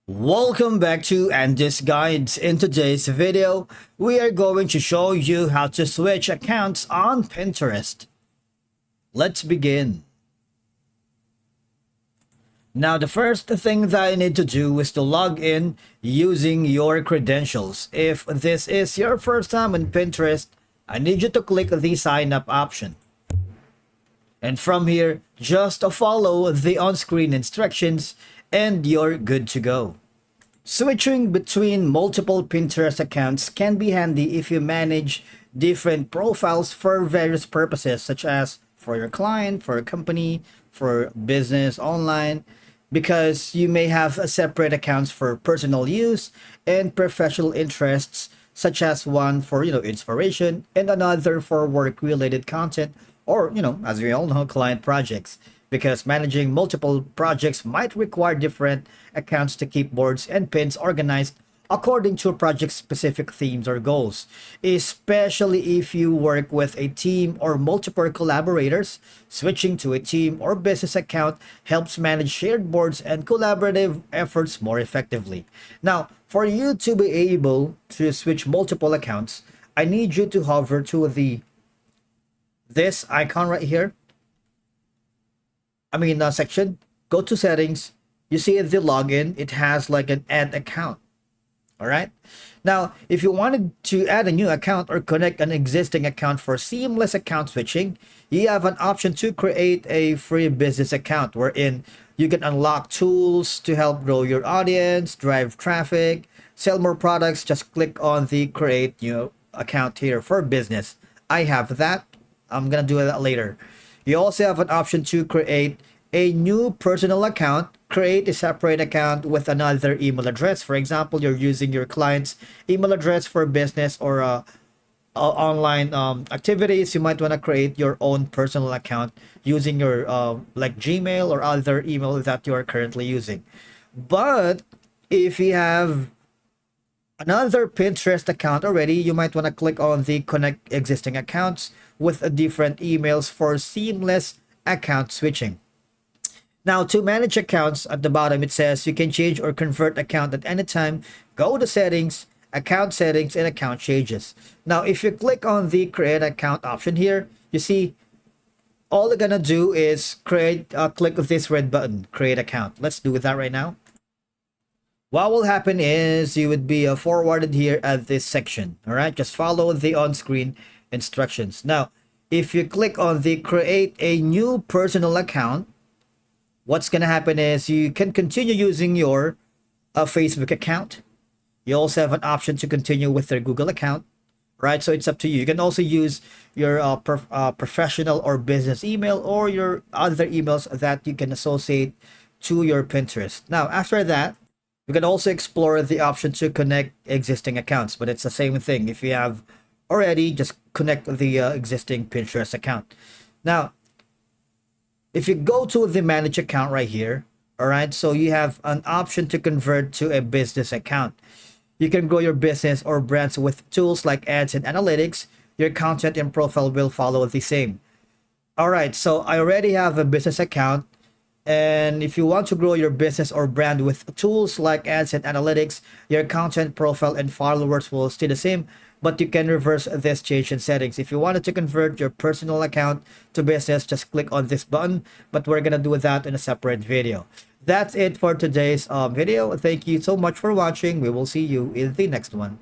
Welcome back to Andy's Guides. In today's video, we are going to show you how to switch accounts on Pinterest. Let's begin. Now, the first thing that you need to do is to log in using your credentials. If this is your first time on Pinterest, I need you to click the sign up option. And from here, just follow the on-screen instructions and you're good to go. Switching between multiple Pinterest accounts can be handy if you manage different profiles for various purposes, such as for your client, for a company, for business online, because you may have a separate accounts for personal use and professional interests, such as one for inspiration and another for work related content, or as we all know, client projects, because managing multiple projects might require different accounts to keep boards and pins organized according to a project's specific themes or goals, especially if you work with a team or multiple collaborators. Switching to a team or business account helps manage shared boards and collaborative efforts more effectively. Now, for you to be able to switch multiple accounts, I need you to hover to this icon right here. Section. Go to settings. You see the login. It has like an add account. All right. Now, if you wanted to add a new account or connect an existing account for seamless account switching, you have an option to create a free business account wherein you can unlock tools to help grow your audience, drive traffic, sell more products. Just click on the create new account here for business. I have that. I'm going to do that later. You also have an option to create a new personal account, create a separate account with another email address. For example, you're using your client's email address for business or online activities. You might want to create your own personal account using your like Gmail or other email that you are currently using. But if you have another Pinterest account already, you might want to click on the connect existing accounts with different emails for seamless account switching. Now, to manage accounts, at the bottom it says you can change or convert account at any time. Go to settings, account settings, and account changes. Now, if you click on the create account option here, you see all you're gonna do is click this red button, create account. Let's do that right now. What will happen is you would be forwarded here at this section. All right, just follow the on-screen instructions. Now, if you click on the create a new personal account, what's going to happen is you can continue using your Facebook account. You also have an option to continue with their Google account, right? So it's up to you. You can also use your professional or business email or your other emails that you can associate to your Pinterest. Now, after that, you can also explore the option to connect existing accounts, but it's the same thing. If you have already, just connect the existing Pinterest account. Now, if you go to the manage account right here, all right, so you have an option to convert to a business account. You can grow your business or brands with tools like ads and analytics. Your content and profile will follow the same. All right, so I already have a business account. And if you want to grow your business or brand with tools like ads and analytics, your content profile and followers will stay the same, but you can reverse this change in settings. If you wanted to convert your personal account to business, just click on this button, but we're going to do that in a separate video. That's it for today's video. Thank you so much for watching. We will see you in the next one.